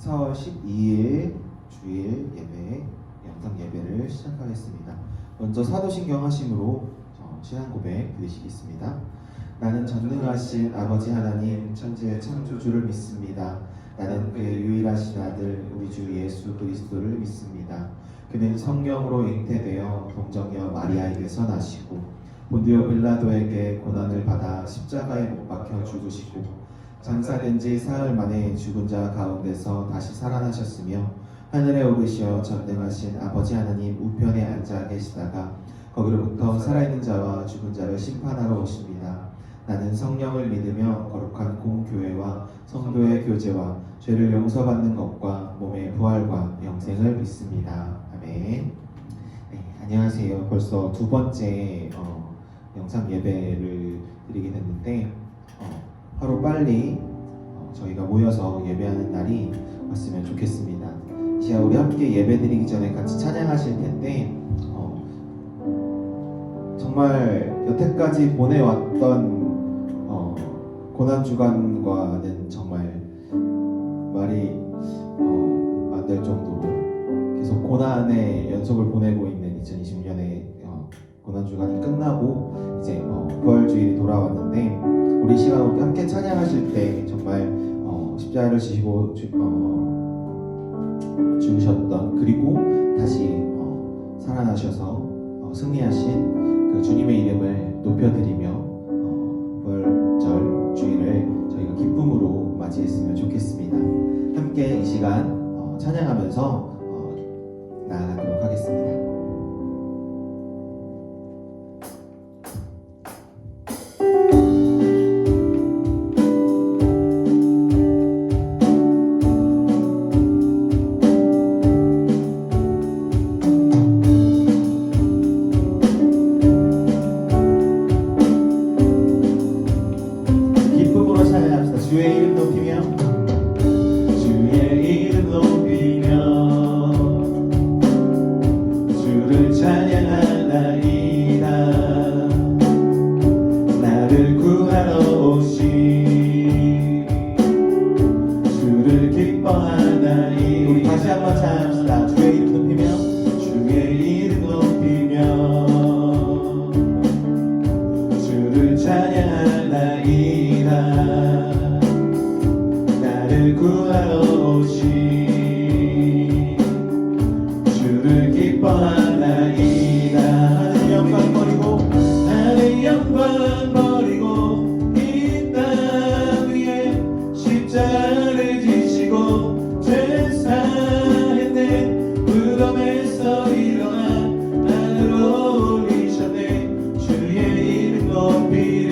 4월 12일 주일 예배, 영상 예배를 시작하겠습니다. 먼저 사도신경 하심으로 신앙 고백 드리시겠습니다. 나는 전능하신 아버지 하나님 천지의 창조주를 믿습니다. 나는 그의 유일하신 아들 우리 주 예수 그리스도를 믿습니다. 그는 성령으로 잉태되어 동정녀 마리아에게서 나시고 본디오 빌라도에게 고난을 받아 십자가에 못 박혀 죽으시고 장사된 지 사흘 만에 죽은 자 가운데서 다시 살아나셨으며 하늘에 오르시어 전능하신 아버지 하나님 우편에 앉아 계시다가 거기로부터 살아있는 자와 죽은 자를 심판하러 오십니다. 나는 성령을 믿으며 거룩한 공교회와 성도의 교제와 죄를 용서받는 것과 몸의 부활과 영생을 믿습니다. 아멘. 네, 안녕하세요. 벌써 두 번째 영상 예배를 드리게 됐는데 하루 빨리 저희가 모여서 예배하는 날이 왔으면 좋겠습니다. 시아 우리 함께 예배 드리기 전에 같이 찬양하실 텐데 정말 여태까지 보내왔던 고난주간과는 정말 말이 안 될 정도로 계속 고난의 연속을 보내고 있는 2020년의 고난주간이 끝나고 이제 부활주일이 돌아왔는데 우리 시간 함께 찬양하실 때 정말 십자가를 지시고 죽으셨던 그리고 다시 살아나셔서 승리하신 그 주님의 이름을 높여드리며 부활절 주일을 저희가 기쁨으로 맞이했으면 좋겠습니다. 함께 이 시간 찬양하면서 나아가도록 하겠습니다. 주의 이름 높이며 주의 이름 높이며 주를 찬양하나이다. 나를 구하러 오신 주를 기뻐하나이. 우리 다시 한번 찬양합시다. 주의 이름 높이며 주의 이름 높이며 주를 찬양하나이다. 구하러 오신 주를 기뻐하나이다. 하늘 영광 버리고 하늘 영광 버리고 이 땅 위에 십자가를 지시고 죄 사했네. 무덤에서 일어나 하늘로 올리셨네. 주의 이름 높이리.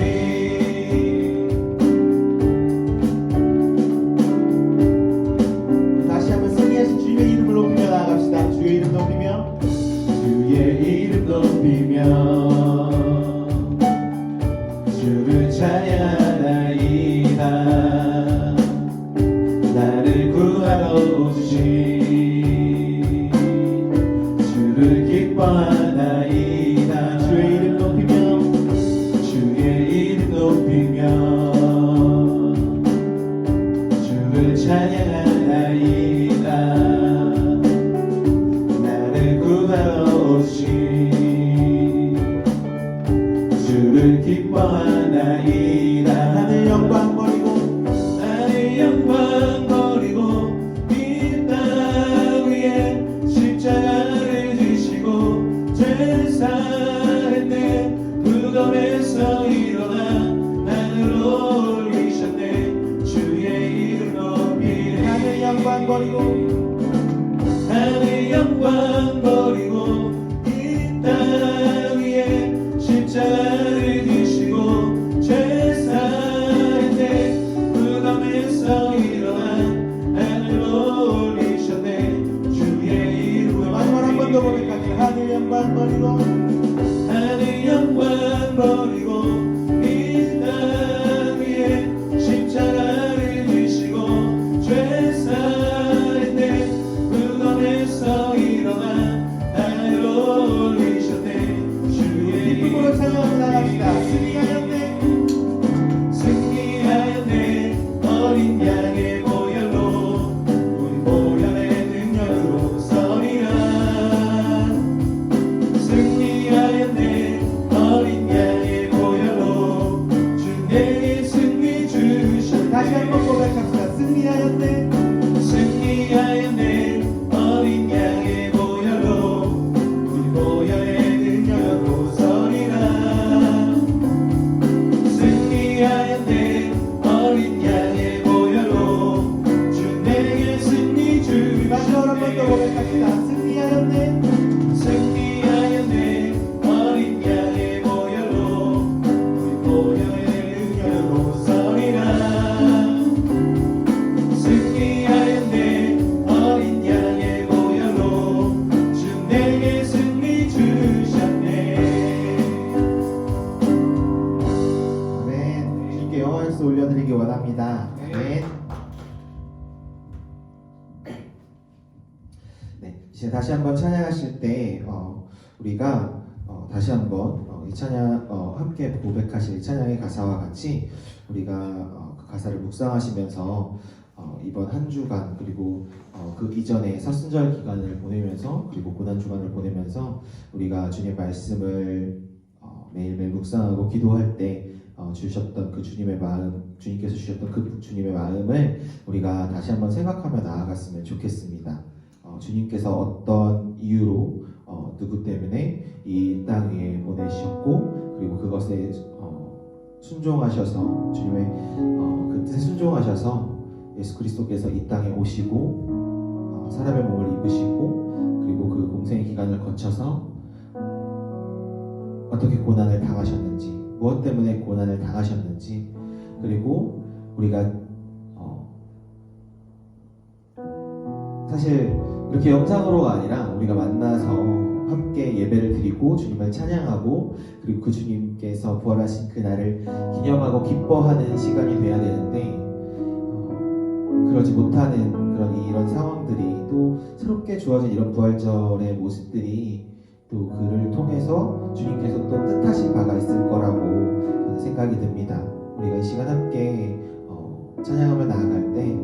주의 이름 높이며 주의 이름 높이며 주를 찬양하나이다. 나를 구하러 오신 주를 기뻐하나이다. 주의 이름 높이며 주의 이름 높이며 주를 찬양하나이다. 주를 기뻐하나이다. 하늘 영광 버리고 하늘 영광 버리고 이 땅 위에 십자가를 지시고 죄 사했네. 무덤에서 일어나 하늘로 올리셨네. 주의 이름 높이리. 하늘 영광 버리고 하늘 영광 버리고 이 땅 위에 십자가를 지시고 죄 사했네. 무덤에서 일어나 하늘로 올리셨네. 주의 이름을. 마지막 한 번 더 보기까지. 하늘 영광 버리고 하늘 영광 버리고 이 땅 위에 십자가를 지시고 죄 사했네. 무덤에서 일어나 하늘로 올리셨네. 주의 이름으로 찬양합니다. 승리하였네 승리하였네. 어린 양의 보혈로 우리 한 번 더 고백합니다. 승리하였네. 승리하였네. 어린 양의 보혈로 우리 보혈의 능력으로 서리라. 승리하였네. 어린 양의 보혈로 주 내게 승리 주셨네. 아멘. 주님께 영광 박수 올려드리기 원합니다. 아멘. 네, 이제 다시 한번 찬양하실 때 우리가 다시 한번 이 찬양 함께 고백하실 이 찬양의 가사와 같이 우리가 그 가사를 묵상하시면서 이번 한 주간 그리고 그 이전에 사순절 기간을 보내면서 그리고 고난 주간을 보내면서 우리가 주님의 말씀을 매일매일 묵상하고 기도할 때 주셨던 그 주님의 마음, 주님께서 주셨던 그 주님의 마음을 우리가 다시 한번 생각하며 나아갔으면 좋겠습니다. 주님께서 어떤 이유로 누구 때문에 이 땅 위에 보내셨고 그리고 그것에 순종하셔서 주님의 그 뜻에 순종하셔서 예수 그리스도께서 이 땅에 오시고 사람의 몸을 입으시고 그리고 그 공생의 기간을 거쳐서 어떻게 고난을 당하셨는지 무엇 때문에 고난을 당하셨는지 그리고 우리가 사실 이렇게 영상으로가 아니라 우리가 만나서 함께 예배를 드리고 주님을 찬양하고 그리고 그 주님께서 부활하신 그날을 기념하고 기뻐하는 시간이 돼야 되는데 그러지 못하는 이런 상황들이 또 새롭게 주어진 이런 부활절의 모습들이 또 그를 통해서 주님께서 또 뜻하신 바가 있을 거라고 저는 생각이 듭니다. 우리가 이 시간 함께 찬양하며 나아갈 때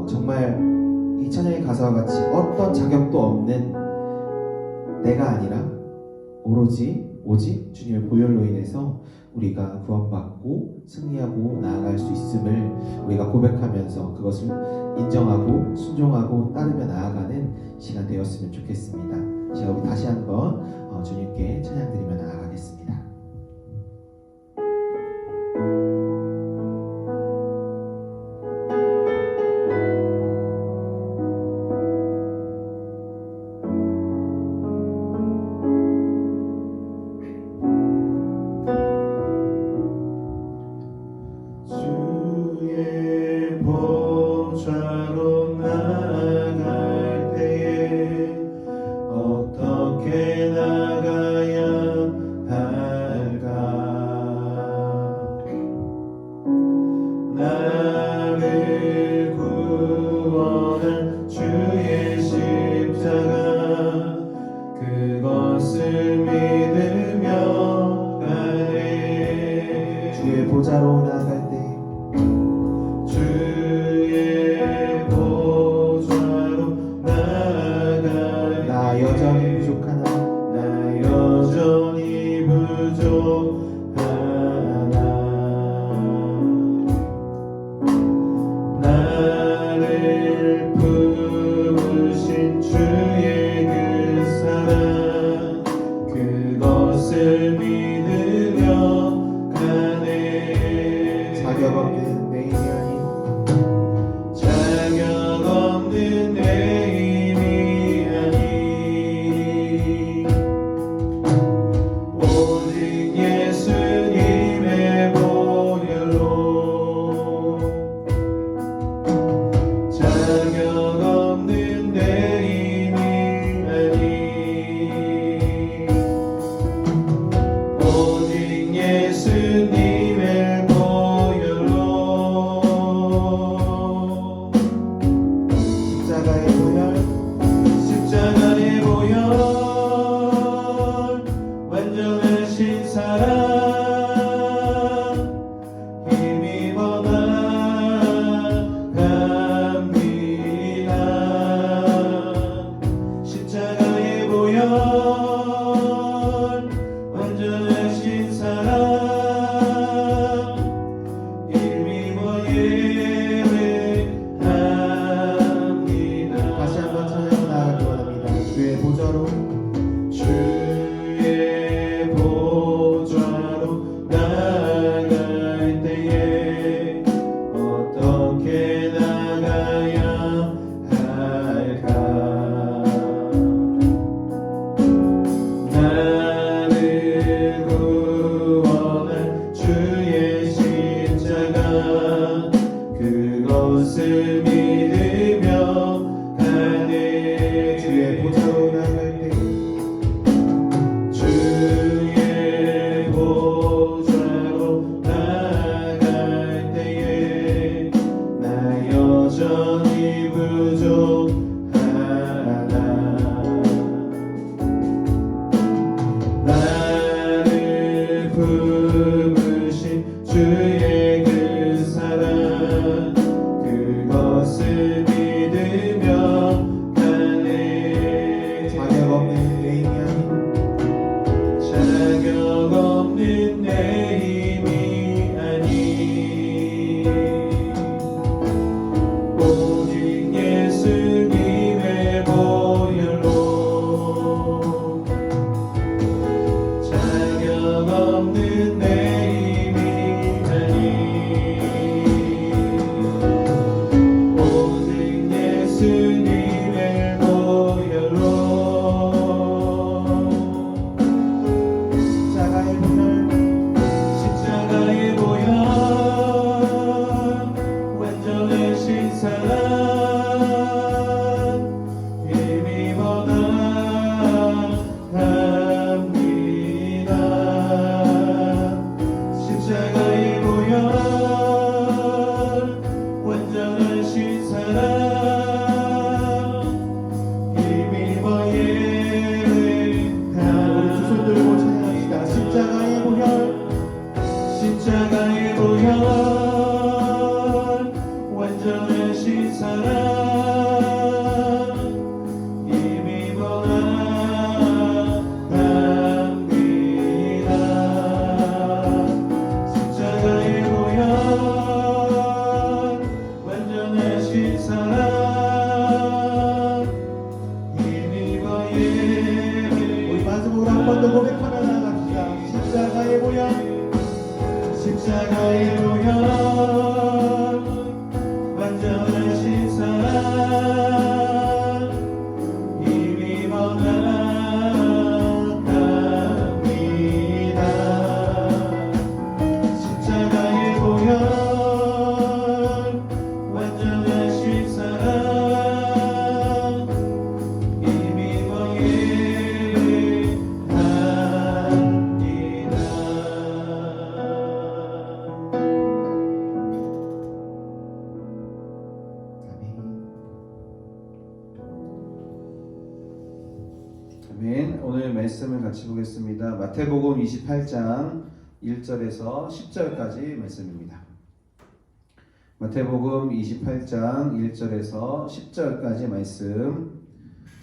정말 이 찬양의 가사와 같이 어떤 자격도 없는 내가 아니라 오직 주님의 보혈로 인해서 우리가 구원받고 승리하고 나아갈 수 있음을 우리가 고백하면서 그것을 인정하고 순종하고 따르며 나아가는 시간 되었으면 좋겠습니다. 제가 우리 다시 한번 주님께 찬양드리며 나아가겠습니다. 주의 보좌로 나아갈 때에 어떻게 나가야 할까? 나를 구원한 주의 십자가 그것을 믿으며 가네. 주의 보좌로 나아갈 때 주의 보좌로 나아갈 나 여전히 부족하나 나 여전히 부족하나 나를 부으신 주의 그 사랑 그것을 믿으며 가네. 자격 없는 내 힘이 아닌 자격 없는 내 힘이 아닌 오직 예수님의 보혈로 자격 없는 내 힘이 아닌 오직 예수님의 보혈로 십자가의 보혈 십자가의 보혈 완전하신 사랑 힘입어 나갑니다. 십자가의 보혈 완전하신 사랑 힘입어 예배합니다. 다시 한번 찬양 나아가기 원합니다. 주의 보좌로 주의 보좌로 나아갈 때에 어떻게 나가야 할까? 아멘. 오늘 말씀을 같이 보겠습니다. 마태복음 28장 1절에서 10절까지 말씀입니다. 마태복음 28장 1절에서 10절까지 말씀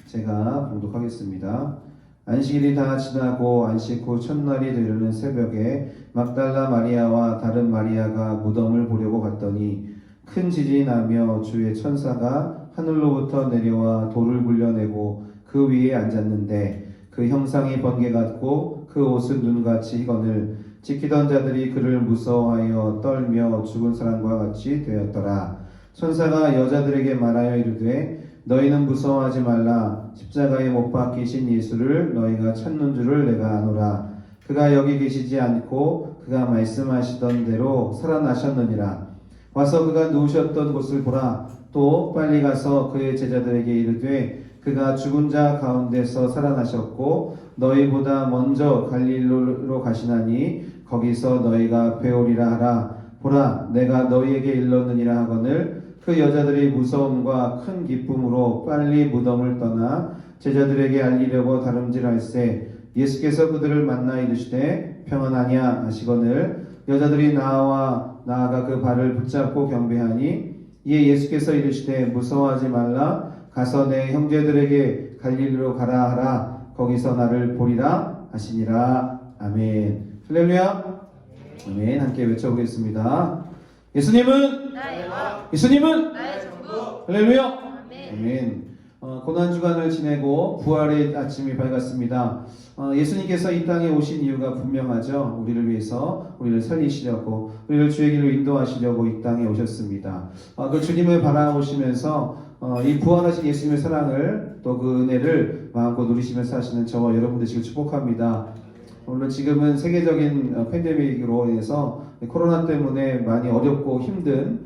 제가 봉독하겠습니다. 안식일이 다 지나고 안식 후 첫날이 되려는 새벽에 막달라 마리아와 다른 마리아가 무덤을 보려고 갔더니 큰 지진이 나며 주의 천사가 하늘로부터 내려와 돌을 굴려내고 그 위에 앉았는데 그 형상이 번개 같고 그 옷은 눈같이 희건을 지키던 자들이 그를 무서워하여 떨며 죽은 사람과 같이 되었더라. 천사가 여자들에게 말하여 이르되 너희는 무서워하지 말라. 십자가에 못 박히신 예수를 너희가 찾는 줄을 내가 아노라. 그가 여기 계시지 않고 그가 말씀하시던 대로 살아나셨느니라. 와서 그가 누우셨던 곳을 보라. 또 빨리 가서 그의 제자들에게 이르되 그가 죽은 자 가운데서 살아나셨고 너희보다 먼저 갈릴리로 가시나니 거기서 너희가 배우리라 하라. 보라, 내가 너희에게 일렀느니라 하거늘 그 여자들이 무서움과 큰 기쁨으로 빨리 무덤을 떠나 제자들에게 알리려고 다름질할세 예수께서 그들을 만나 이르시되 평안하냐 하시거늘 여자들이 나아가 그 발을 붙잡고 경배하니 이에 예수께서 이르시되 무서워하지 말라. 가서 내 형제들에게 갈릴리로 가라 하라. 거기서 나를 보리라 하시니라. 아멘. 할렐루야. 아멘. 함께 외쳐보겠습니다. 예수님은 나의 왕, 예수님은 나의 전부. 할렐루야. 아멘. 아멘. 고난주간을 지내고 부활의 아침이 밝았습니다. 예수님께서 이 땅에 오신 이유가 분명하죠. 우리를 위해서 우리를 살리시려고 우리를 주의 길로 인도하시려고 이 땅에 오셨습니다. 그 주님을 바라보시면서 이 부활하신 예수님의 사랑을 또 그 은혜를 마음껏 누리시면서 사시는 저와 여러분 되시길 축복합니다. 물론 지금은 세계적인 팬데믹으로 인해서 코로나 때문에 많이 어렵고 힘든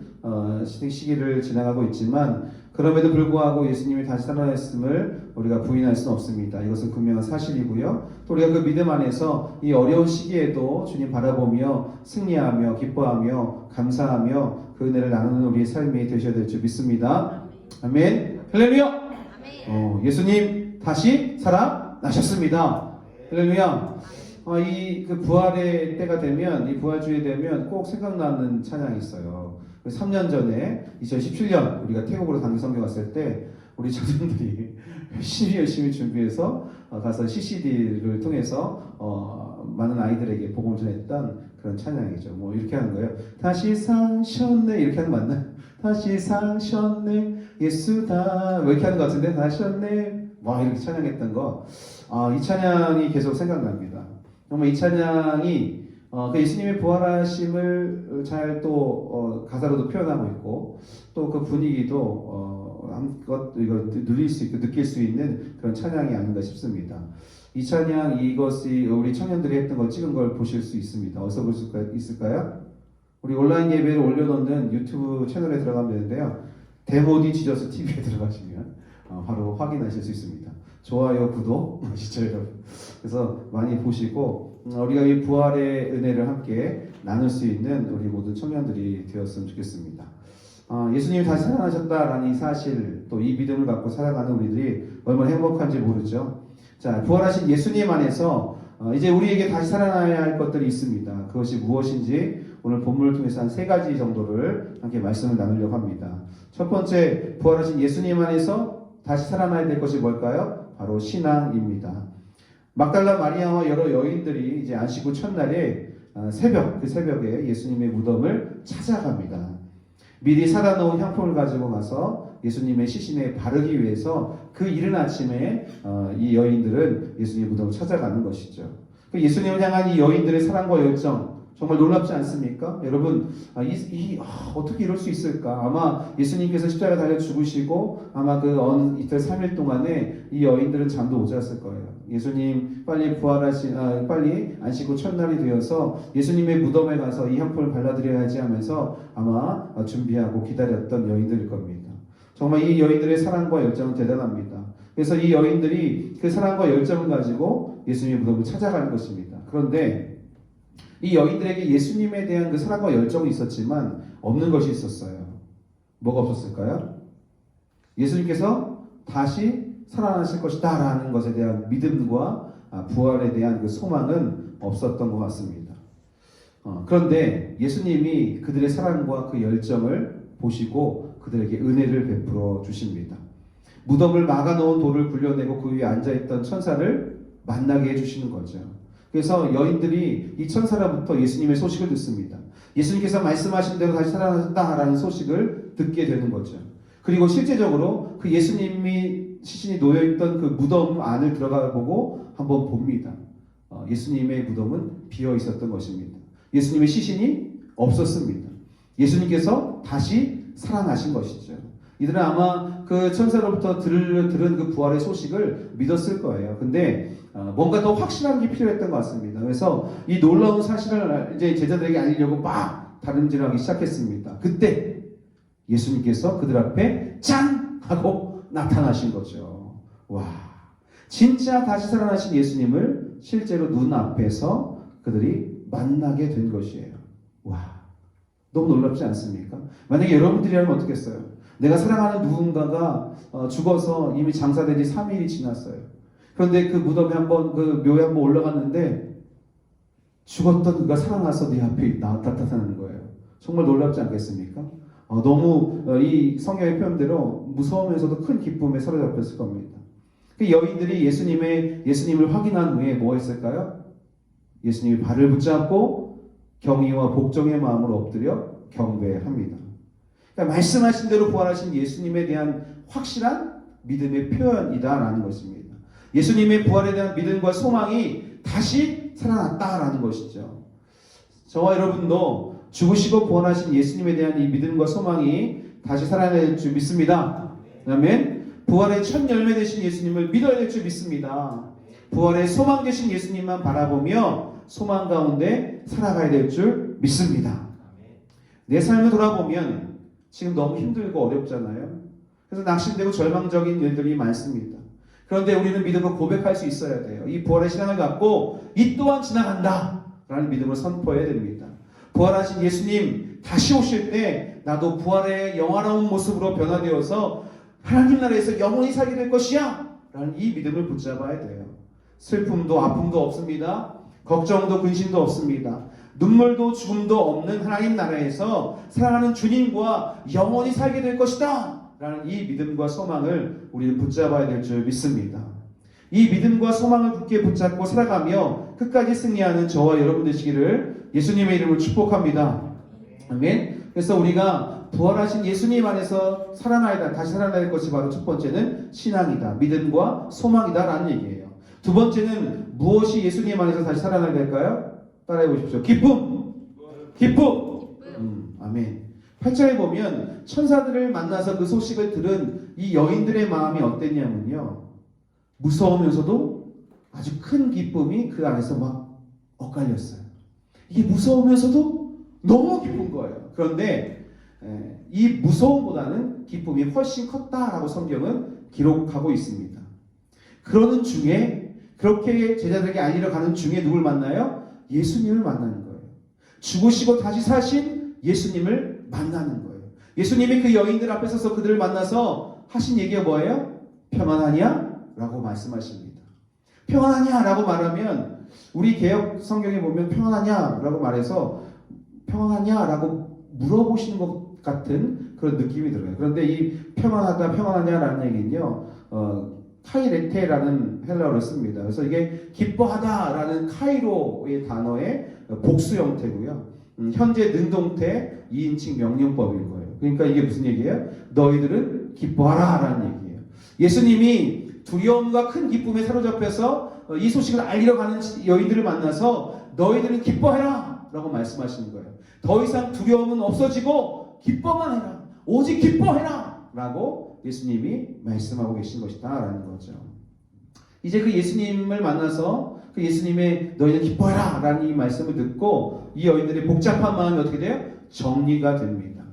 시기를 지나가고 있지만 그럼에도 불구하고 예수님이 다시 살아났음을 우리가 부인할 수는 없습니다. 이것은 분명한 사실이고요. 또 우리가 그 믿음 안에서 이 어려운 시기에도 주님 바라보며 승리하며 기뻐하며 감사하며 그 은혜를 나누는 우리의 삶이 되셔야 될 줄 믿습니다. 아멘. 할렐루야. 아멘. 예수님 다시 살아나셨습니다. 할렐루야. 이 그 부활의 때가 되면 이 부활주의 되면 꼭 생각나는 찬양이 있어요. 3년 전에 2017년 우리가 태국으로 단기 선교 갔을 때 우리 자녀들이 열심히 준비해서 가서 CCD를 통해서 많은 아이들에게 복음을 전했던 그런 찬양이죠. 뭐 이렇게 하는 거예요. 다시 사셨네 이렇게 하는 거 맞나요? 다시 사셨네 예수다 왜 이렇게 하는 것 같은데 다시 사셨네 와 이렇게 찬양했던 거. 이 찬양이 계속 생각납니다. 정말 이 찬양이 그 예수님의 부활하심을 잘 또 가사로도 표현하고 있고 또 그 분위기도 한껏 이거 누릴 수 있고 느낄 수 있는 그런 찬양이 아닌가 싶습니다. 이 찬양 이것이 우리 청년들이 했던 거 찍은 걸 보실 수 있습니다. 어디서 볼 수 있을까요? 우리 온라인 예배를 올려놓는 유튜브 채널에 들어가면 되는데요. 데모디 지저스 TV에 들어가시면 바로 확인하실 수 있습니다. 좋아요, 구독 아시죠 여러분? 그래서 많이 보시고 우리가 이 부활의 은혜를 함께 나눌 수 있는 우리 모든 청년들이 되었으면 좋겠습니다. 예수님이 다시 살아나셨다라는 이 사실 또 이 믿음을 갖고 살아가는 우리들이 얼마나 행복한지 모르죠. 자, 부활하신 예수님 안에서 이제 우리에게 다시 살아나야 할 것들이 있습니다. 그것이 무엇인지 오늘 본문을 통해서 한 3가지 정도를 함께 말씀을 나누려고 합니다. 첫 번째, 부활하신 예수님 안에서 다시 살아나야 될 것이 뭘까요? 바로 신앙입니다. 막달라 마리아와 여러 여인들이 이제 안식 후 첫날에 그 새벽에 예수님의 무덤을 찾아갑니다. 미리 사다 놓은 향품을 가지고 가서 예수님의 시신에 바르기 위해서 그 이른 아침에 이 여인들은 예수님의 무덤을 찾아가는 것이죠. 예수님을 향한 이 여인들의 사랑과 열정 정말 놀랍지 않습니까? 여러분 어떻게 이럴 수 있을까? 아마 예수님께서 십자가 달려 죽으시고 아마 그 이틀 3일 동안에 이 여인들은 잠도 못 잤을 거예요. 예수님 빨리 빨리 안식 후 첫날이 되어서 예수님의 무덤에 가서 이 향품을 발라드려야지 하면서 아마 준비하고 기다렸던 여인들일 겁니다. 정말 이 여인들의 사랑과 열정은 대단합니다. 그래서 이 여인들이 그 사랑과 열정을 가지고 예수님의 무덤을 찾아가는 것입니다. 그런데 이 여인들에게 예수님에 대한 그 사랑과 열정이 있었지만 없는 것이 있었어요. 뭐가 없었을까요? 예수님께서 다시 살아나실 것이다 라는 것에 대한 믿음과 부활에 대한 그 소망은 없었던 것 같습니다. 그런데 예수님이 그들의 사랑과 그 열정을 보시고 그들에게 은혜를 베풀어 주십니다. 무덤을 막아놓은 돌을 굴려내고 그 위에 앉아있던 천사를 만나게 해주시는 거죠. 그래서 여인들이 이 천사로부터 예수님의 소식을 듣습니다. 예수님께서 말씀하신 대로 다시 살아나셨다라는 소식을 듣게 되는 거죠. 그리고 실제적으로 그 예수님이 시신이 놓여있던 그 무덤 안을 들어가 보고 한번 봅니다. 예수님의 무덤은 비어 있었던 것입니다. 예수님의 시신이 없었습니다. 예수님께서 다시 살아나신 것이죠. 이들은 아마 그 천사로부터 들은 그 부활의 소식을 믿었을 거예요. 근데 뭔가 더 확실한 게 필요했던 것 같습니다. 그래서 이 놀라운 사실을 이제 제자들에게 알리려고 막 다름질하기 시작했습니다. 그때 예수님께서 그들 앞에 짠! 하고 나타나신 거죠. 와, 진짜 다시 살아나신 예수님을 실제로 눈앞에서 그들이 만나게 된 것이에요. 와, 너무 놀랍지 않습니까? 만약에 여러분들이라면 어떻겠어요? 내가 사랑하는 누군가가 죽어서 이미 장사된 지 3일이 지났어요. 그런데 그 무덤에 한번 그 묘에 한번 올라갔는데 죽었던 그가 살아나서 네 앞에 나타나는 거예요. 정말 놀랍지 않겠습니까? 너무 이 성경의 표현대로 무서우면서도 큰 기쁨에 사로잡혔을 겁니다. 그 여인들이 예수님을 확인한 후에 뭐 했을까요? 예수님이 발을 붙잡고 경의와 복종의 마음으로 엎드려 경배합니다. 그러니까 말씀하신 대로 부활하신 예수님에 대한 확실한 믿음의 표현이다라는 것입니다. 예수님의 부활에 대한 믿음과 소망이 다시 살아났다라는 것이죠. 저와 여러분도 죽으시고 부활하신 예수님에 대한 이 믿음과 소망이 다시 살아날 줄 믿습니다. 아멘. 부활의 첫 열매 되신 예수님을 믿어야 될 줄 믿습니다. 부활의 소망 되신 예수님만 바라보며 소망 가운데 살아가야 될 줄 믿습니다. 내 삶을 돌아보면 지금 너무 힘들고 어렵잖아요. 그래서 낙심되고 절망적인 일들이 많습니다. 그런데 우리는 믿음으로 고백할 수 있어야 돼요. 이 부활의 신앙을 갖고 이 또한 지나간다 라는 믿음을 선포해야 됩니다. 부활하신 예수님 다시 오실 때 나도 부활의 영화로운 모습으로 변화되어서 하나님 나라에서 영원히 살게 될 것이야 라는 이 믿음을 붙잡아야 돼요. 슬픔도 아픔도 없습니다. 걱정도 근심도 없습니다. 눈물도 죽음도 없는 하나님 나라에서 사랑하는 주님과 영원히 살게 될 것이다 라는 이 믿음과 소망을 우리는 붙잡아야 될 줄 믿습니다. 이 믿음과 소망을 굳게 붙잡고 살아가며 끝까지 승리하는 저와 여러분 되시기를 예수님의 이름으로 축복합니다. 아멘. 그래서 우리가 부활하신 예수님 안에서 살아나야 다시 살아나야 될 것이 바로 첫 번째는 신앙이다, 믿음과 소망이다 라는 얘기예요. 두 번째는 무엇이 예수님 안에서 다시 살아나야 될까요? 따라해 보십시오. 기쁨. 아멘. 8절에 보면 천사들을 만나서 그 소식을 들은 이 여인들의 마음이 어땠냐면요, 무서우면서도 아주 큰 기쁨이 그 안에서 막 엇갈렸어요. 이게 무서우면서도 너무 기쁜 거예요. 그런데 이 무서움보다는 기쁨이 훨씬 컸다라고 성경은 기록하고 있습니다. 그러는 중에, 그렇게 제자들에게 알리러 가는 중에 누굴 만나요? 예수님을 만나는 거예요. 죽으시고 다시 사신 예수님을 만나는 거예요. 예수님이 그 여인들 앞에 서서 그들을 만나서 하신 얘기가 뭐예요? 평안하냐? 라고 말씀하십니다. 평안하냐? 라고 말하면 우리 개역 성경에 보면 평안하냐? 라고 말해서 평안하냐? 라고 물어보시는 것 같은 그런 느낌이 들어요. 그런데 이 평안하다, 평안하냐? 라는 얘기는요, 카이레테라는 헬라어를 씁니다. 그래서 이게 기뻐하다라는 카이로의 단어의 복수 형태고요. 현재 능동태 2인칭 명령법일 거예요. 그러니까 이게 무슨 얘기예요? 너희들은 기뻐하라 라는 얘기예요. 예수님이 두려움과 큰 기쁨에 사로잡혀서 이 소식을 알리러 가는 여인들을 만나서 너희들은 기뻐해라 라고 말씀하시는 거예요. 더 이상 두려움은 없어지고 기뻐만 해라. 오직 기뻐해라 라고 예수님이 말씀하고 계신 것이다 라는 거죠. 이제 그 예수님을 만나서 그 예수님의 너희는 기뻐해라 라는 이 말씀을 듣고 이 여인들의 복잡한 마음이 어떻게 돼요? 정리가 됩니다.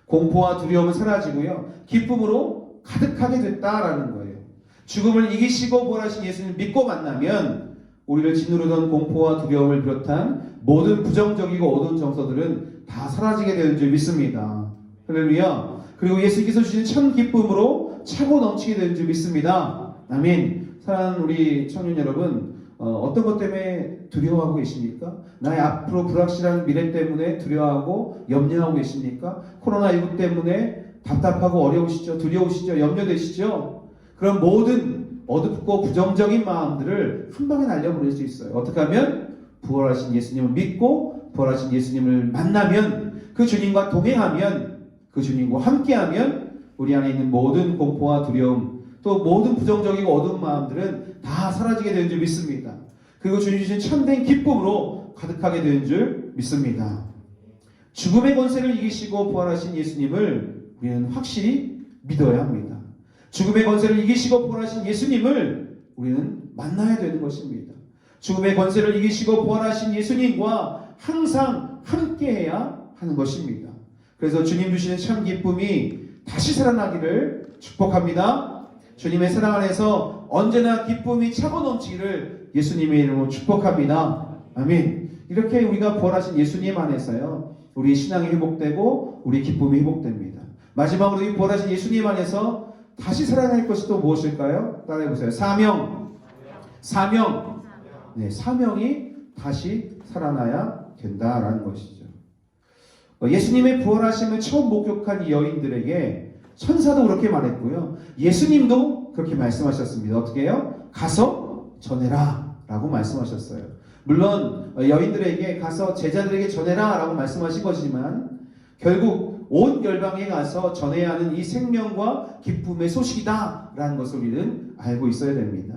공포와 두려움은 사라지고요, 기쁨으로 가득하게 됐다라는 거예요. 죽음을 이기시고 부활하신 예수님을 믿고 만나면 우리를 짓누르던 공포와 두려움을 비롯한 모든 부정적이고 어두운 정서들은 다 사라지게 되는 줄 믿습니다. 할렐루야. 그리고 예수님께서 주신 참 기쁨으로 차고 넘치게 되는 줄 믿습니다. 아멘. 사랑하는 우리 청년 여러분, 어떤 것 때문에 두려워하고 계십니까? 나의 앞으로 불확실한 미래 때문에 두려워하고 염려하고 계십니까? 코로나19 때문에 답답하고 어려우시죠? 두려우시죠? 염려되시죠? 그런 모든 어둡고 부정적인 마음들을 한 방에 날려버릴 수 있어요. 어떻게 하면? 부활하신 예수님을 믿고 부활하신 예수님을 만나면, 그 주님과 동행하면, 그 주님과 함께하면 우리 안에 있는 모든 공포와 두려움, 또 모든 부정적이고 어두운 마음들은 다 사라지게 되는 줄 믿습니다. 그리고 주님 주신 참된 기쁨으로 가득하게 되는 줄 믿습니다. 죽음의 권세를 이기시고 부활하신 예수님을 우리는 확실히 믿어야 합니다. 죽음의 권세를 이기시고 부활하신 예수님을 우리는 만나야 되는 것입니다. 죽음의 권세를 이기시고 부활하신 예수님과 항상 함께해야 하는 것입니다. 그래서 주님 주시는 참 기쁨이 다시 살아나기를 축복합니다. 주님의 사랑 안에서 언제나 기쁨이 차고 넘치기를 예수님의 이름으로 축복합니다. 아멘. 이렇게 우리가 부활하신 예수님 안에서요, 우리 신앙이 회복되고 우리 기쁨이 회복됩니다. 마지막으로 이 부활하신 예수님 안에서 다시 살아날 것이 또 무엇일까요? 따라해보세요. 사명. 네, 사명이 다시 살아나야 된다라는 것이죠. 예수님의 부활하심을 처음 목격한 이 여인들에게 천사도 그렇게 말했고요, 예수님도 그렇게 말씀하셨습니다. 어떻게 해요? 가서 전해라 라고 말씀하셨어요. 물론 여인들에게 가서 제자들에게 전해라 라고 말씀하신 것이지만 결국 온 열방에 가서 전해야 하는 이 생명과 기쁨의 소식이다 라는 것을 우리는 알고 있어야 됩니다.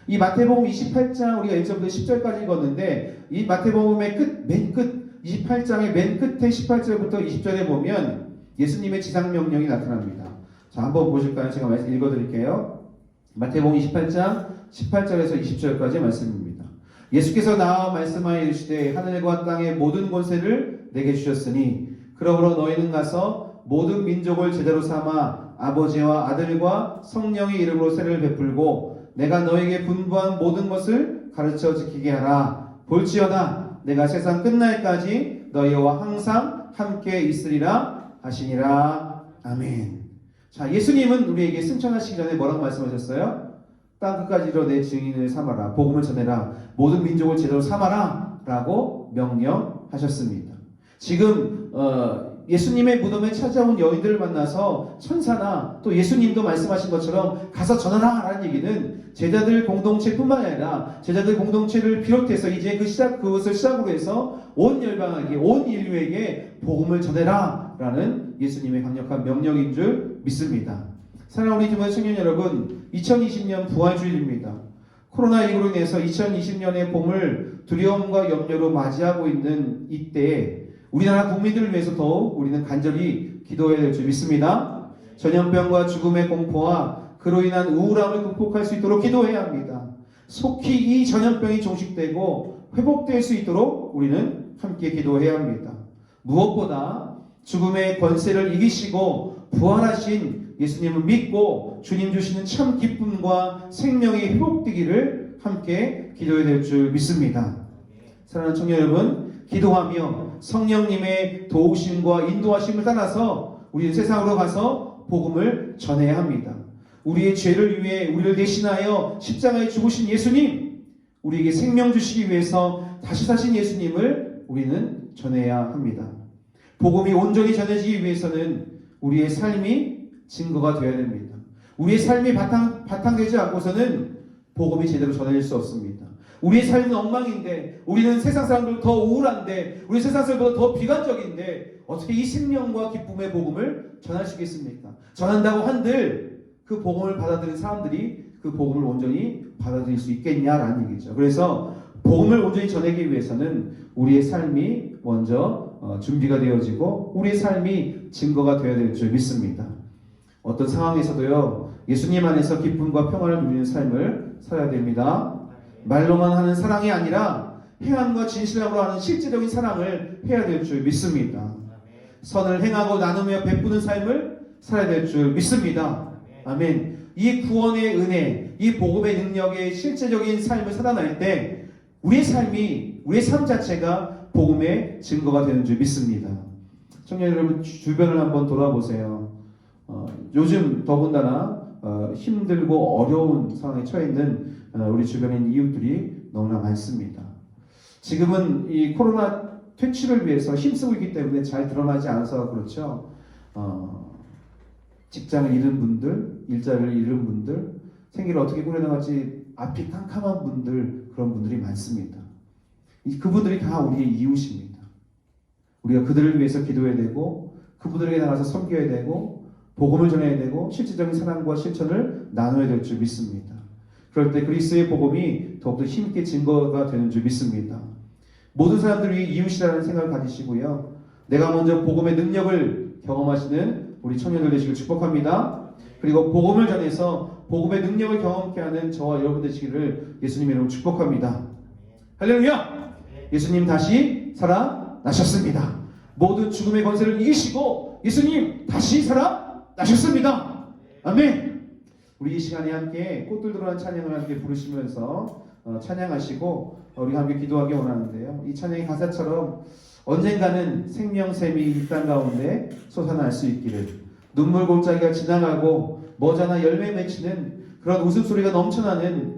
이 마태복음 28장 우리가 1절부터 10절까지 읽었는데, 이 마태복음의 맨 끝 28장의 맨 끝에 18절부터 20절에 보면 예수님의 지상명령이 나타납니다. 자, 한번 보실까요? 제가 말씀 읽어드릴게요. 마태복음 28장 18절에서 20절까지 말씀입니다. 예수께서 나와 말씀하여 이르시되 하늘과 땅의 모든 권세를 내게 주셨으니 그러므로 너희는 가서 모든 민족을 제자로 삼아 아버지와 아들과 성령의 이름으로 세례를 베풀고 내가 너에게 분부한 모든 것을 가르쳐 지키게 하라. 볼지어다 내가 세상 끝날까지 너희와 항상 함께 있으리라 하시니라. 아멘. 자, 예수님은 우리에게 승천하시기 전에 뭐라고 말씀하셨어요? 땅 끝까지로 내 증인을 삼아라. 복음을 전해라. 모든 민족을 제대로 삼아라 라고 명령하셨습니다. 지금 예수님의 무덤에 찾아온 여인들을 만나서 천사나 또 예수님도 말씀하신 것처럼 가서 전하라 라는 얘기는 제자들 공동체뿐만 아니라 제자들 공동체를 비롯해서 이제 그것을 시작으로 해서 온 열방에게, 온 인류에게 복음을 전해라 라는 예수님의 강력한 명령인 줄 믿습니다. 사랑하는 우리 주변 청년 여러분, 2020년 부활주일입니다. 코로나19로 인해서 2020년의 봄을 두려움과 염려로 맞이하고 있는 이때에 우리나라 국민들을 위해서 더욱 우리는 간절히 기도해야 될 줄 믿습니다. 전염병과 죽음의 공포와 그로 인한 우울함을 극복할 수 있도록 기도해야 합니다. 속히 이 전염병이 종식되고 회복될 수 있도록 우리는 함께 기도해야 합니다. 무엇보다 죽음의 권세를 이기시고 부활하신 예수님을 믿고 주님 주시는 참 기쁨과 생명이 회복되기를 함께 기도해야 될 줄 믿습니다. 사랑하는 청년 여러분, 기도하며 성령님의 도우심과 인도하심을 따라서 우리는 세상으로 가서 복음을 전해야 합니다. 우리의 죄를 위해 우리를 대신하여 십자가에 죽으신 예수님, 우리에게 생명 주시기 위해서 다시 사신 예수님을 우리는 전해야 합니다. 복음이 온전히 전해지기 위해서는 우리의 삶이 증거가 되어야 됩니다. 우리의 삶이 바탕되지 않고서는 복음이 제대로 전해질 수 없습니다. 우리의 삶은 엉망인데, 우리는 세상 사람들보다 더 우울한데, 우리 세상 사람들보다 더 비관적인데 어떻게 이 생명과 기쁨의 복음을 전할 수 있겠습니까? 전한다고 한들 그 복음을 받아들인 사람들이 그 복음을 온전히 받아들일 수 있겠냐라는 얘기죠. 그래서 복음을 온전히 전하기 위해서는 우리의 삶이 먼저 준비가 되어지고 우리의 삶이 증거가 되어야 될 줄 믿습니다. 어떤 상황에서도요, 예수님 안에서 기쁨과 평안을 누리는 삶을 살아야 됩니다. 말로만 하는 사랑이 아니라 행함과 진실함으로 하는 실제적인 사랑을 해야 될 줄 믿습니다. 선을 행하고 나누며 베푸는 삶을 살아야 될 줄 믿습니다. 아멘. 이 구원의 은혜, 이 복음의 능력의 실제적인 삶을 살아날 때 우리의 삶 자체가 복음의 증거가 되는 줄 믿습니다. 청년 여러분, 주변을 한번 돌아보세요. 요즘 더군다나 힘들고 어려운 상황에 처해 있는 우리 주변에 있는 이웃들이 너무나 많습니다. 지금은 이 코로나 퇴치를 위해서 힘쓰고 있기 때문에 잘 드러나지 않아서 그렇죠. 직장을 잃은 분들, 일자리를 잃은 분들, 생계를 어떻게 꾸려나갈지 앞이 캄캄한 분들, 그런 분들이 많습니다. 그분들이 다 우리의 이웃입니다. 우리가 그들을 위해서 기도해야 되고, 그분들에게 나가서 섬겨야 되고, 복음을 전해야 되고, 실질적인 사랑과 실천을 나눠야 될 줄 믿습니다. 그럴 때 그리스도의 복음이 더욱더 힘있게 증거가 되는 줄 믿습니다. 모든 사람들이 이웃이라는 생각을 가지시고요. 내가 먼저 복음의 능력을 경험하시는 우리 청년들 되시길 축복합니다. 그리고 복음을 전해서 복음의 능력을 경험케 하는 저와 여러분 되시기를 예수님 이름으로 축복합니다. 할렐루야! 예수님 다시 살아나셨습니다. 모든 죽음의 권세를 이기시고 예수님 다시 살아나셨습니다. 아멘! 우리 이 시간에 함께 꽃들 들어간 찬양을 함께 부르시면서 찬양하시고 우리가 함께 기도하기 원하는데요. 이 찬양의 가사처럼 언젠가는 생명샘이 이 땅 가운데 솟아날 수 있기를, 눈물 골짜기가 지나가고 머자나 열매 맺히는 그런 웃음소리가 넘쳐나는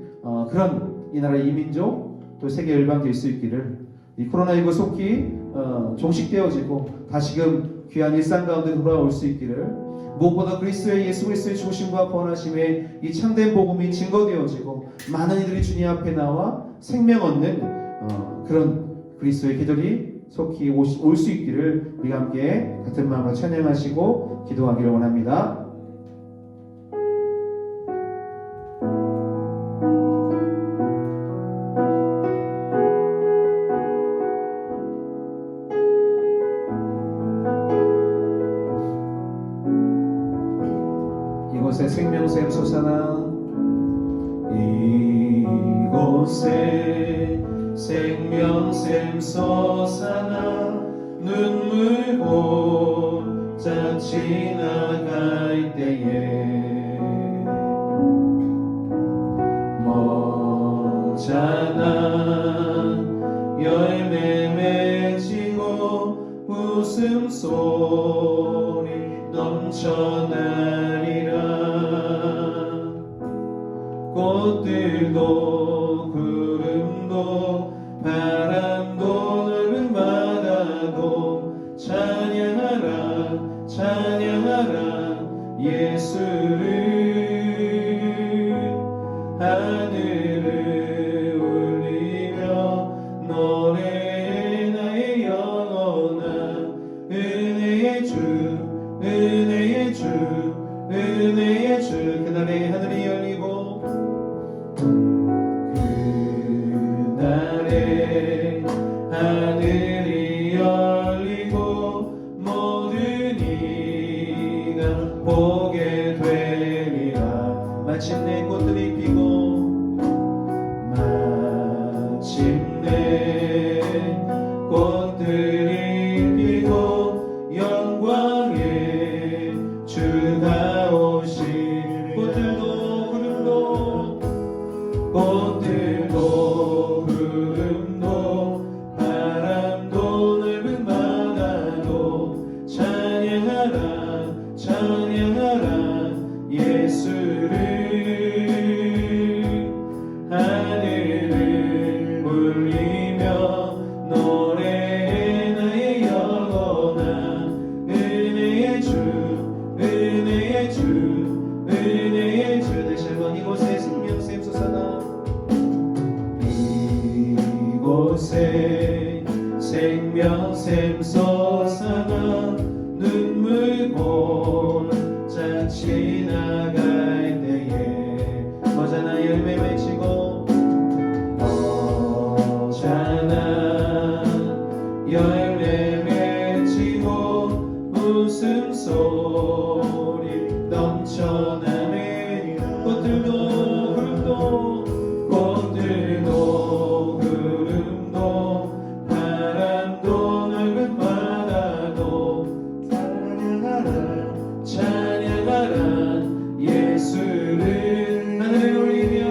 그런 이 나라 이민족 또 세계 열방 될 수 있기를, 이 코로나19 속히 종식되어지고 다시금 귀한 일상 가운데 돌아올 수 있기를, 무엇보다 그리스도의 예수 그리스도의 죽으심과 부활하심의 이 참된 복음이 증거되어지고 많은 이들이 주님 앞에 나와 생명 얻는 그런 그리스도의 계절이 속히 올 수 있기를 우리가 함께 같은 마음으로 찬양하시고 기도하기를 원합니다. 이곳에 생명샘 솟아나, 이곳에 생명샘 솟아나 눈물 골짜 지나갈 때에 머자나 열매 맺히고 웃음소리 넘쳐나리라. 꽃들도 구름도 바람도 넓은 바다도 찬양하라 찬양하라 예수를. 하늘을 울리며 노래해 나의 영혼아. 은혜의 주 은혜의 주 은혜의 주. 그날에 하늘이 열리고 그날에 하늘이 열리고 모든 이가 보게 되리라. 마침내 꽃들이 피고 마침내 꽃들이 피고 영광의 주가 오시리. 꽃들도 구름도 꽃들도 구름도 바람도 넓은 바다도 찬양하라 찬양하라 예수를. 하늘을 울리며 노래해 나의 영혼아. 은혜의 주 은혜의 주 은혜의 주. 다시 한번 이곳에 생명샘 솟아나. 이곳에 생명샘 솟아나 눈물 골짜 지나갈 때에 머자나 열매 맺히고 머자나 열매 맺히고 웃음소리 넘쳐나네. 꽃들도 구름도 꽃들도 구름도 바람도 넓은 바다도 찬양하라 찬양하라 예수를. 하늘을 울리며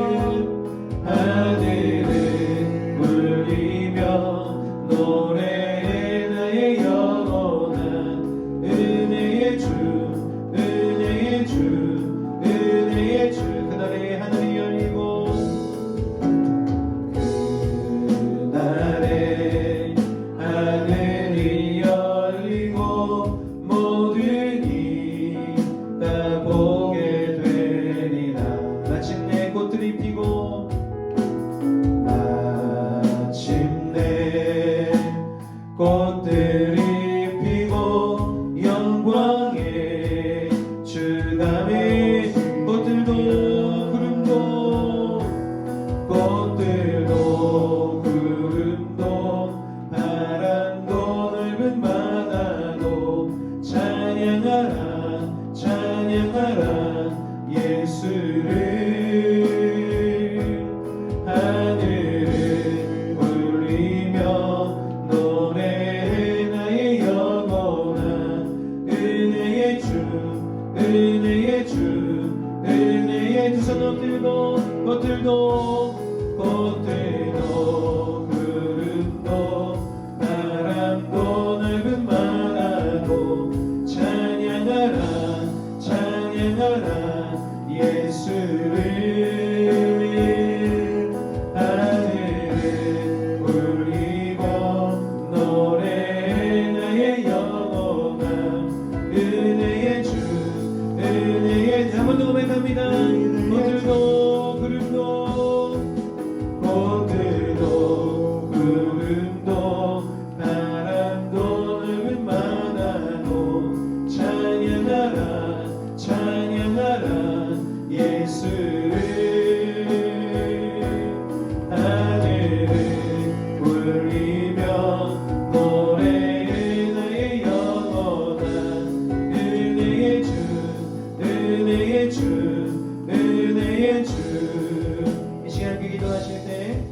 꽃들이 피고 마침내 꽃들이 피고 영광의 주감에 꽃들도 구름도 꽃들도 구름도 바람도 넓은 바다도 찬양하라 찬양하라 예수를 하늘을 울리며 노래해 나의 영혼아 은혜의 주 은혜의 주 은혜의 두 손 엎들고 꽃들도 꽃들도 구름도 바람도 넓은 바다도 찬양하라 찬양하라 예수를 하늘을 울리고 노래해 나의 영혼아 은혜의 주 은혜의 주 한 번 더 고백합니다. 꽃들도 구름도 꽃들도 구름도 바람도 넓은 바다도 찬양하라 찬양하라 예수를 하늘을 울리며 노래해 나의 영혼아 은혜의 주 은혜의 주 은혜의 주. 이 시간 그 기도하실 때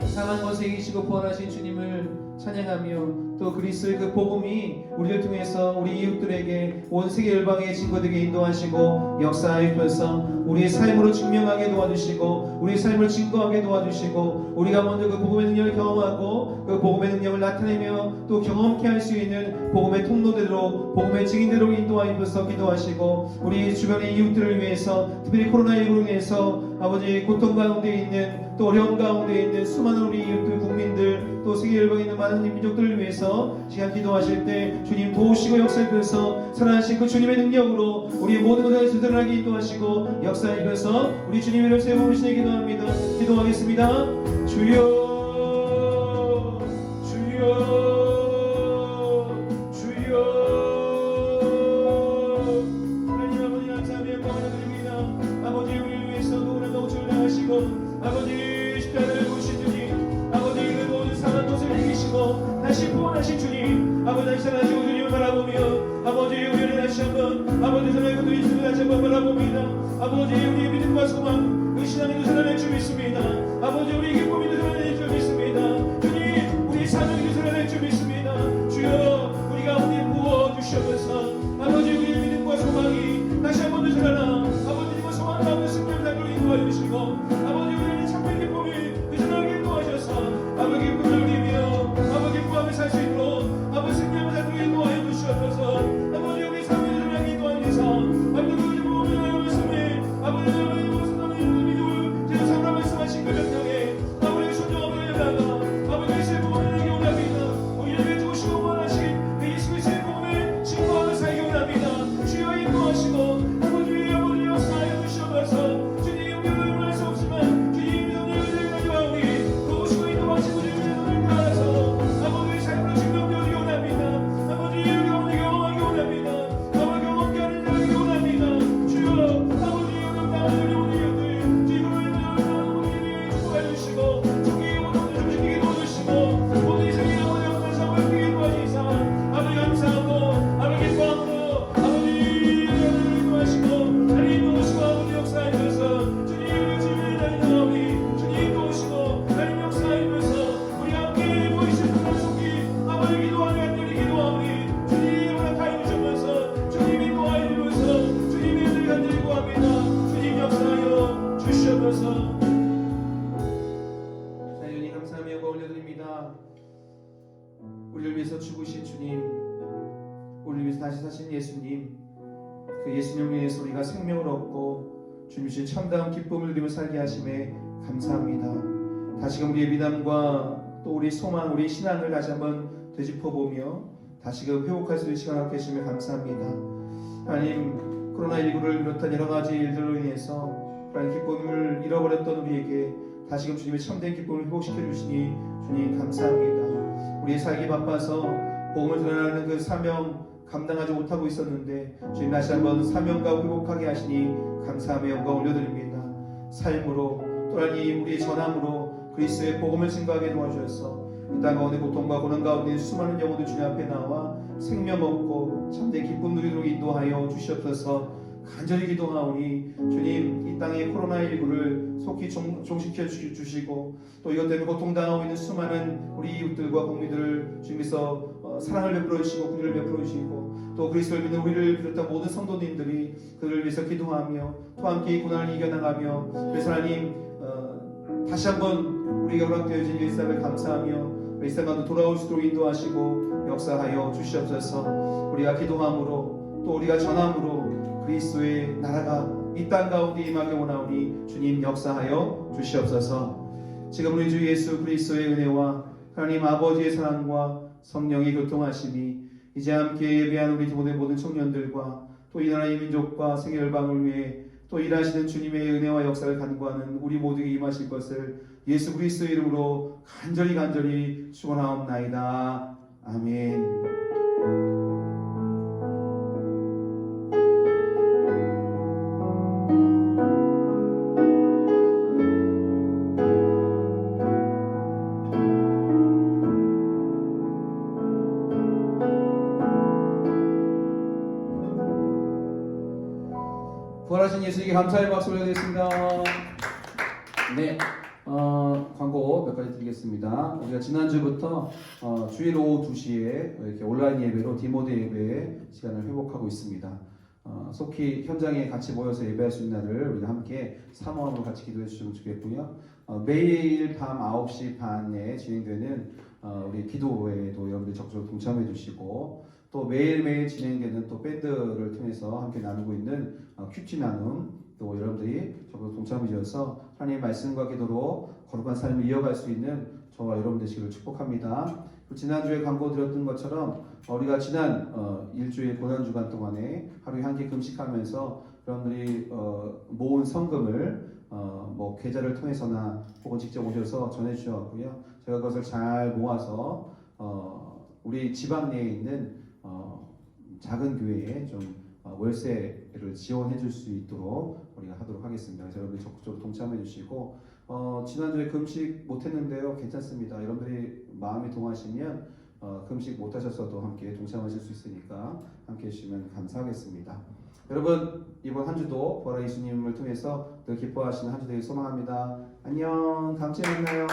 상한 곳에 계시고 부활하신 주님을 찬양하며 또 그리스도의 그 복음이 우리를 통해서 우리 이웃들에게 온 세계 열방의 친구들에게 인도하시고 역사하셔서 우리의 삶으로 증명하게 도와주시고 우리의 삶을 증거하게 도와주시고 우리가 먼저 그 복음의 능력을 경험하고 그 복음의 능력을 나타내며 또 경험케 할 수 있는 복음의 통로대로 복음의 증인대로 인도하셔서 기도하시고 우리 주변의 이웃들을 위해서 특별히 코로나19로 인해서 아버지 고통 가운데 있는 또 어려움 가운데 있는 수많은 우리 이웃들 국민들 또 세계 열방에 있는 많은 민족들을 위해서 시간 기도하실 때 주님 도우시고 역사하셔서 살아나신 그 주님의 능력으로 우리의 모든 것을 드러나게 인도하시고 역사하셔서 우리 주님의 이름 세워 부르시니 기도합니다. 기도하겠습니다. 주여 주여 주여 하나님 아버지 감사하며 영광을 드립니다. 아버지 우리를 위해서 누구나 노출을 당하시고 아버지 십자가를 보신 주님 아버지 그 모든 상한 것을 이기시고 다시 구원하신 주님 아버지 다시 살아나시고 주님을 바라보며 아버지 우리를 다시 한번 아버지 사랑의 것들이 있음을 다시 한번 바라봅니다. 아버지 우리의 믿음과 소망 그 신앙에도 살아낼 줄 믿습니다. 아버지 우리의 기쁨에도 살아낼 줄 믿습니다. 주님 우리의 사명에도 살아낼 줄 믿습니다. 주여 우리 가운데 부어주시옵소서. 아버지 우리의 믿음과 소망이 다시 한번 더 살아나 아버지님과 소망 가운데 승리를 달고 인도하여 주시고 아버지 우리의 참된 기쁨이 그 사랑에 인도하셔서 아버지 기쁨을 누리며 아버지 기쁨하며 살 수 있도록 아버지 승리하며 살도록 인도하여 주시옵소서. 아버지 우리 삶의 사랑에 인도하여 주셔서 아버지 우리 부모님의 말씀에 아버지 우리 모습을 믿음을 제가 삼라 말씀하신 그 명령에 아버지 순종하며 열다가 아버지 예수의 부모님에게 원합니다. 우리를 위해 주시고 원하신 그 예수 그리스도의 복음에 증거하는 사역이 원합니다. 주여 인도하시고 아버지 역사하여 주시옵소서. 주님 우리를 원할 수 없지만 주님 성령을 가져오니 도우시고 인도하시고 주님의 눈을 따라서 아버지의 삶으로 증명되기 원합니다. 아버지 경험하기 원합니다. 아버지 경험하게 하는 자에게 원합니다. 주여 아버지 영광 우리 이웃들 지금을 우리에게 축복해 주시고 주님의 모든 좀 지키게 도와주시고 모든 이생의 영혼의 영혼을 사모하게 도와주시사 아버지 감사하고 아버지 기뻐하고 아버지 인도하시고 하나님 도우시고 아버지 역사해 주셔서 주님 주님의 날이 나오니 주님 도우시고 하나님 역사해 주셔서 우리 함께 보이시는 그런 속이 아버지 기도하는 간절히 기도하오니 주님 허락하여 주시면서 주님 인도하여 주면서 주님의 은혜를 간절히 구합니다. 주님 역사하여 주시옵소서. 자연히 감사하며 영광 올려드립니다. 우리를 위해서 죽으신 주님 우리를 위해서 다시 사신 예수님 그 예수님을 위해서 우리가 생명을 얻고 주님 주신 참다운 기쁨을 누리며 살게 하심에 감사합니다. 다시금 우리의 믿음과 또 우리 소망 우리 신앙을 다시 한번 되짚어보며 다시금 회복할 수 있는 시간을 갖게 해주시며 감사합니다. 하나님 코로나19를 비롯한 여러 가지 일들로 인해서 그런 기쁨을 잃어버렸던 우리에게 다시금 주님의 참된 기쁨을 회복시켜 주시니 주님 감사합니다. 우리의 살기 바빠서 복음을 전하는 그 사명 감당하지 못하고 있었는데 주님 다시 한번 사명과 회복하게 하시니 감사함의 영광 올려드립니다. 삶으로 또한 우리의 전함으로 그리스도의 복음을 증거하게 도와주셔서 이 땅 가운데 고통과 고난 가운데 수많은 영혼들 주님 앞에 나와 생명 얻고 참된 기쁨 누리도록 인도하여 주시옵소서. 간절히 기도하오니 주님 이 땅의 코로나19를 속히 종식해 주시고 또 이것 때문에 고통당하고 있는 수많은 우리 이웃들과 국민들을 주님께서 사랑을 베풀어 주시고 긍휼을 베풀어 주시고 또 그리스도를 믿는 우리를 비롯한 모든 성도님들이 그들을 위해서 기도하며 또 함께 이 고난을 이겨나가며 그래서 하나님 다시 한번 우리가 허락되어진 일상을 감사하며 일상 가운데 돌아올 수 있도록 인도하시고 역사하여 주시옵소서. 우리가 기도함으로 또 우리가 전함으로 그리스도의 나라가 이 땅 가운데 임하게 원하오니 주님 역사하여 주시옵소서. 지금 우리 주 예수 그리스도의 은혜와 하나님 아버지의 사랑과 성령의 교통하심이 이제 함께 예배한 우리 모든 청년들과 또 이 나라의 민족과 세계 열방을 위해 또 일하시는 주님의 은혜와 역사를 간구하는 우리 모두에게 임하실 것을 예수 그리스도의 이름으로 간절히 축원하옵나이다. 아멘. 부활하신 예수님께 감사의 박수 올려드리겠습니다. 네, 광고 몇 가지 드리겠습니다. 우리가 지난주부터 주일 오후 2시에 이렇게 온라인 예배로 디모데 예배 시간을 회복하고 있습니다. 속히 현장에 같이 모여서 예배할 수 있는 날을 우리가 함께 사모함으로 같이 기도해 주시면 좋겠고요. 매일 밤 9시 반에 진행되는 우리 기도회에도 여러분들 적극적으로 동참해 주시고 또 매일매일 진행되는 또 밴드를 통해서 함께 나누고 있는 큐티 나눔 또 여러분들이 적극 동참해 주셔서 하나님의 말씀과 기도로 거룩한 삶을 이어갈 수 있는 저와 여러분 되시기를 축복합니다. 지난주에 광고 드렸던 것처럼 우리가 지난 일주일 고난주간 동안에 하루에 한 끼 금식하면서 여러분들이 모은 성금을 뭐 계좌를 통해서나 혹은 직접 오셔서 전해 주셨고요. 제가 그것을 잘 모아서 우리 지방 내에 있는 작은 교회에 좀 월세를 지원해 줄 수 있도록 우리가 하도록 하겠습니다. 그래서 여러분들 적극적으로 동참해 주시고 지난주에 금식 못했는데요. 괜찮습니다. 여러분들이 마음이 동하시면 금식 못하셨어도 함께 동참하실 수 있으니까 함께 해주시면 감사하겠습니다. 여러분 이번 한 주도 부활의 예수님을 통해서 늘 기뻐하시는 한 주 되길 소망합니다. 안녕. 다음 주에 만나요.